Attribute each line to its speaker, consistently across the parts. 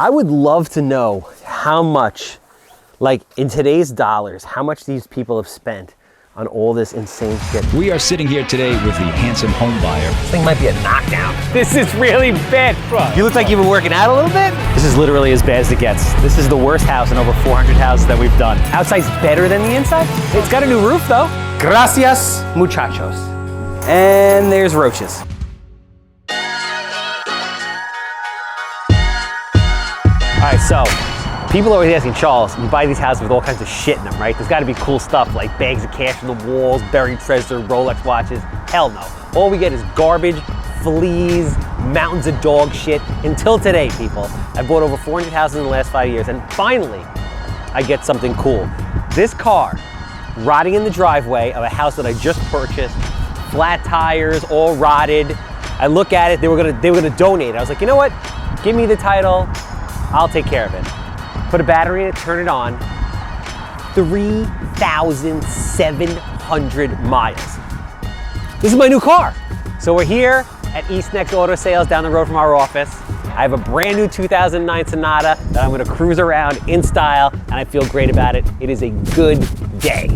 Speaker 1: I would love to know how much, like in today's dollars, how much these people have spent on all this insane shit.
Speaker 2: We are sitting here today with the Handsome Homebuyer.
Speaker 1: This thing might be a knockdown. This is really bad. You look like you've been working out a little bit. This is literally as bad as it gets. This is the worst house in over 400 houses that we've done. Outside's better than the inside. It's got a new roof though. Gracias, muchachos. And there's roaches. All right, so people are always asking, Charles, you buy these houses with all kinds of shit in them, right? There's gotta be cool stuff like bags of cash on the walls, buried treasure, Rolex watches. Hell no. All we get is garbage, fleas, mountains of dog shit. Until today, people. I've bought over 400 houses in the last 5 years, and finally, I get something cool. This car, rotting in the driveway of a house that I just purchased, flat tires, all rotted. I look at it, they were gonna donate it. I was like, you know what? Give me the title, I'll take care of it. Put a battery in it, turn it on. 3,700 miles. This is my new car. So we're here at East Next Auto Sales down the road from our office. I have a brand new 2009 Sonata that I'm gonna cruise around in style, and I feel great about it. It is a good day.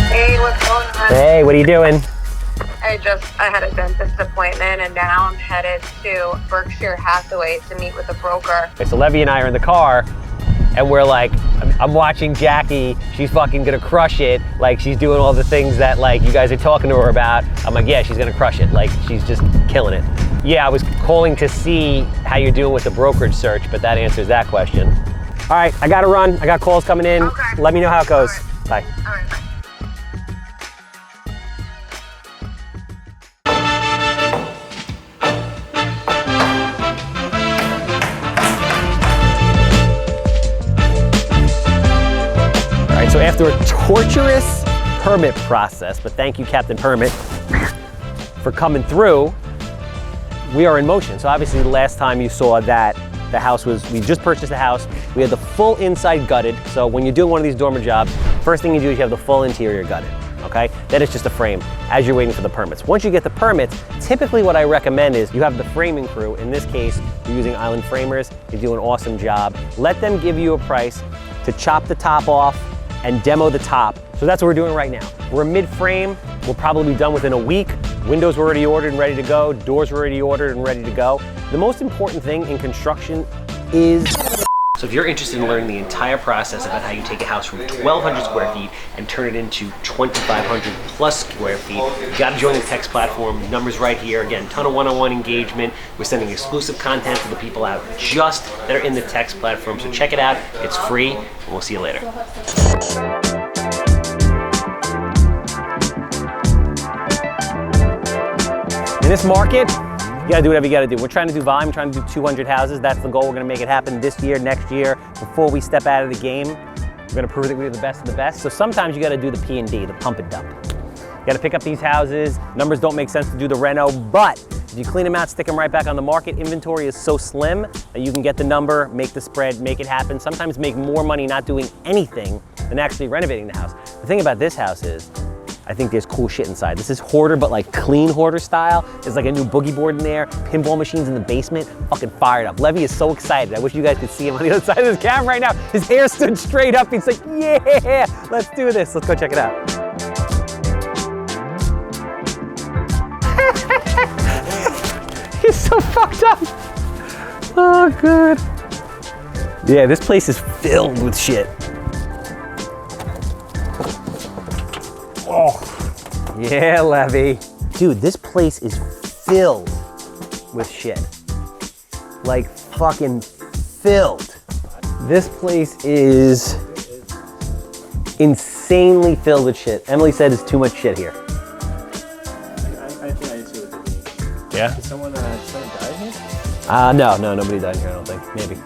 Speaker 3: Hey, what's going on?
Speaker 1: Hey, what are you doing?
Speaker 3: I had a dentist appointment and now I'm headed to Berkshire Hathaway to meet with a broker.
Speaker 1: Okay, so Levi and I are in the car and we're like, I'm watching Jackie, she's fucking gonna crush it. Like she's doing all the things that like you guys are talking to her about. I'm like, yeah, she's gonna crush it. Like she's just killing it. Yeah, I was calling to see how you're doing with the brokerage search, but that answers that question. All right, I gotta run. I got calls coming in.
Speaker 3: Okay.
Speaker 1: Let me know how it goes.
Speaker 3: All right.
Speaker 1: Bye.
Speaker 3: All right, bye.
Speaker 1: So after a torturous permit process, but thank you, Captain Permit, for coming through, we are in motion. So obviously the last time you saw that the house was, we just purchased the house, we had the full inside gutted. So when you're doing one of these dormer jobs, first thing you do is you have the full interior gutted, okay? Then it's just a frame as you're waiting for the permits. Once you get the permits, typically what I recommend is you have the framing crew. In this case, you're using Island Framers. They do an awesome job. Let them give you a price to chop the top off and demo the top. So that's what we're doing right now. We're mid-frame, we'll probably be done within a week. Windows were already ordered and ready to go, doors were already ordered and ready to go. The most important thing in construction is... So if you're interested in learning the entire process about how you take a house from 1,200 square feet and turn it into 2,500 plus square feet, you gotta join the text platform. The number's right here. Again, ton of one-on-one engagement. We're sending exclusive content to the people out just that are in the text platform. So check it out, it's free, and we'll see you later. In this market, you gotta do whatever you gotta do. We're trying to do volume, trying to do 200 houses. That's the goal. We're gonna make it happen this year, next year. Before we step out of the game, we're gonna prove that we're the best of the best. So sometimes you gotta do the P&D, the pump and dump. You gotta pick up these houses. Numbers don't make sense to do the reno, but if you clean them out, stick them right back on the market. Inventory is so slim that you can get the number, make the spread, make it happen. Sometimes make more money not doing anything than actually renovating the house. The thing about this house is, I think there's cool shit inside. This is hoarder, but like clean hoarder style. There's like a new boogie board in there, pinball machines in the basement, fucking fired up. Levi is so excited. I wish you guys could see him on the other side of this camera right now. His hair stood straight up. He's like, yeah, let's do this. Let's go check it out. He's so fucked up. Oh, good. Yeah, this place is filled with shit. Oh, yeah, Levi. Dude, this place is filled with shit. Like fucking filled. This place is insanely filled with shit. Emily said it's too much shit here.
Speaker 4: I think I see what they mean.
Speaker 1: Yeah?
Speaker 4: Did someone die here?
Speaker 1: No, nobody died in here, I don't think.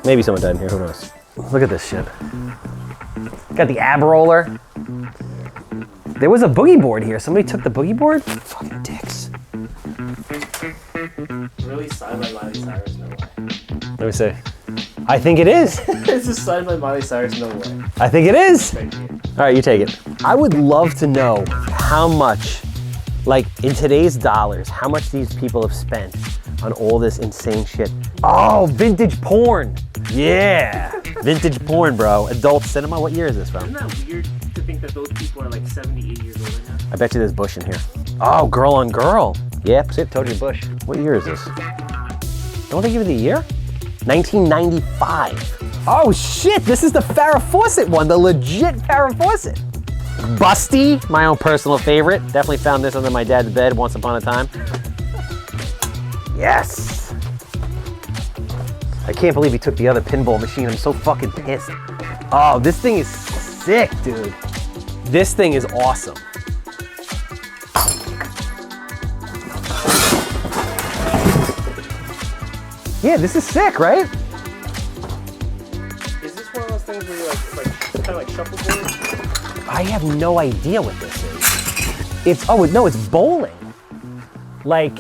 Speaker 1: Maybe someone died in here, who knows? Look at this shit. Got the ab roller. There was a boogie board here. Somebody took the boogie board? Fucking dicks.
Speaker 4: Really signed by Miley Cyrus? No way.
Speaker 1: Let me see. I think it is.
Speaker 4: This is signed by Miley Cyrus? No way.
Speaker 1: I think it is.
Speaker 4: Thank you.
Speaker 1: All right, you take it. I would love to know how much Like in today's dollars, how much these people have spent on all this insane shit. Oh, vintage porn. Yeah, vintage porn, bro. Adult cinema, what year is this from?
Speaker 4: Isn't that weird to think that those people are like 70, 80 years old right now?
Speaker 1: I bet you there's Bush in here. Oh, girl on girl. Yep, see, told you Bush. What year is this? Don't they give you the year? 1995. Oh shit, this is the Farrah Fawcett one, the legit Farrah Fawcett. Busty, my own personal favorite. Definitely found this under my dad's bed once upon a time. Yes. I can't believe he took the other pinball machine. I'm so fucking pissed. Oh, this thing is sick, dude. This thing is awesome. Yeah, this is sick, right?
Speaker 4: Is this one of those things where you like kind of like shuffleboard?
Speaker 1: I have no idea what this is. It's, oh no, it's bowling. Like,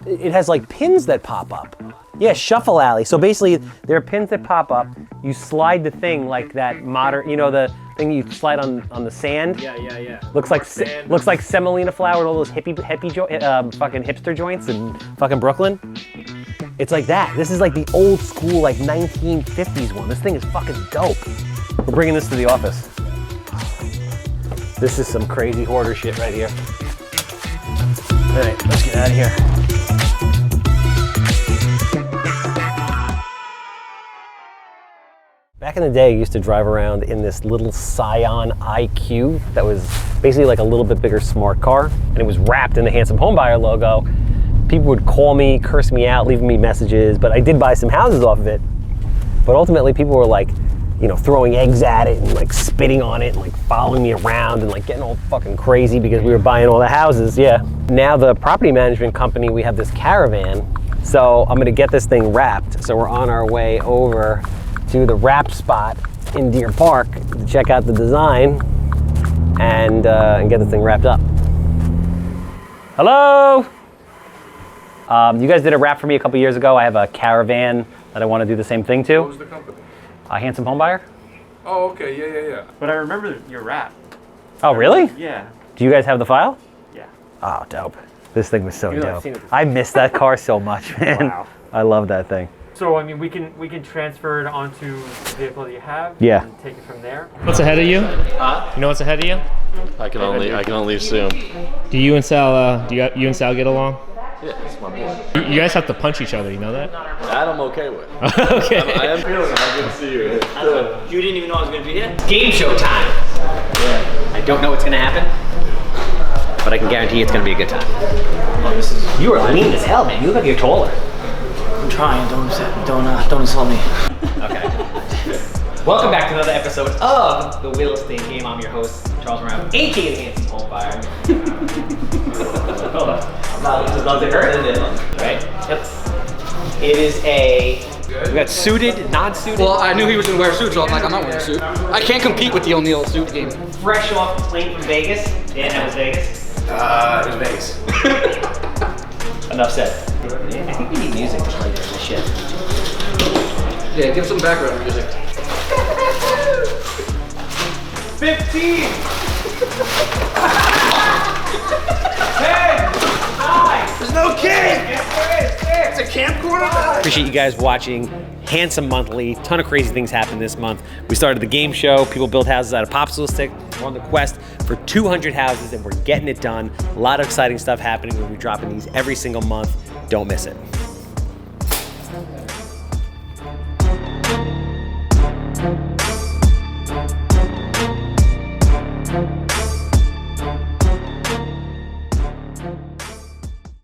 Speaker 1: it has like pins that pop up. Yeah, shuffle alley. So basically, there are pins that pop up. You slide the thing like that modern, you know, the thing you slide on the sand.
Speaker 4: Yeah.
Speaker 1: Looks like semolina flour and all those fucking hipster joints in fucking Brooklyn. It's like that. This is like the old school, like 1950s one. This thing is fucking dope. We're bringing this to the office. This is some crazy hoarder shit right here. All right, let's get out of here. Back in the day, I used to drive around in this little Scion IQ that was basically like a little bit bigger smart car, and it was wrapped in the Handsome Homebuyer logo. People would call me, curse me out, leaving me messages, but I did buy some houses off of it. But ultimately, people were like, you know, throwing eggs at it and like spitting on it and like following me around and like getting all fucking crazy because we were buying all the houses, yeah. Now the property management company, we have this caravan, so I'm gonna get this thing wrapped. So we're on our way over to the wrap spot in Deer Park to check out the design and get the thing wrapped up. Hello? You guys did a wrap for me a couple years ago. I have a caravan that I want to do the same thing to.
Speaker 5: What was the company?
Speaker 1: Handsome Homebuyer.
Speaker 5: Oh, okay, yeah.
Speaker 4: But I remember your rap.
Speaker 1: Oh, really?
Speaker 4: Yeah.
Speaker 1: Do you guys have the file?
Speaker 4: Yeah.
Speaker 1: Oh, dope. This thing was so
Speaker 4: Even though I've
Speaker 1: dope.
Speaker 4: seen it before.
Speaker 1: I miss that car so much, man.
Speaker 4: Wow.
Speaker 1: I love that thing.
Speaker 6: So I mean, we can transfer it onto the vehicle that you have.
Speaker 1: Yeah.
Speaker 6: And take it from there.
Speaker 7: What's ahead of you? You know what's ahead of you?
Speaker 8: I can only assume.
Speaker 7: Do you and Sal you and Sal get along?
Speaker 8: Yeah, it's my boy.
Speaker 7: You guys have to punch each other, you know that?
Speaker 8: That I'm okay with.
Speaker 7: Okay.
Speaker 8: I am feeling it. I can see you.
Speaker 9: You didn't even know I was going to be here? Game show time! Yeah. I don't know what's going to happen, but I can guarantee it's going to be a good time. Oh, you are lean as hell, man. You look like you're taller. I'm trying. Don't insult me. Okay. Welcome back to another episode of The Real Estate Game. I'm your host, Charles Weinraub, AKA the Handsome Homebuyer. Hold on. Does it hurt? Right? Yep. It is we got suited, non-suited.
Speaker 10: Well, I knew he was gonna wear a suit, so I'm like, I'm not wearing a suit. I can't compete with the O'Neal suit game.
Speaker 9: Fresh off the plane from Vegas. Dan, that was Vegas.
Speaker 8: It was Vegas.
Speaker 9: Enough said. I think we need music to play this shit.
Speaker 10: Yeah, give some background music.
Speaker 6: 15. 10. 9.
Speaker 10: There's no kid! It's a camcorder?
Speaker 1: Appreciate you guys watching Handsome Monthly. Ton of crazy things happened this month. We started the game show. People built houses out of popsicle stick. We're on the quest for 200 houses and we're getting it done. A lot of exciting stuff happening. We'll be dropping these every single month. Don't miss it.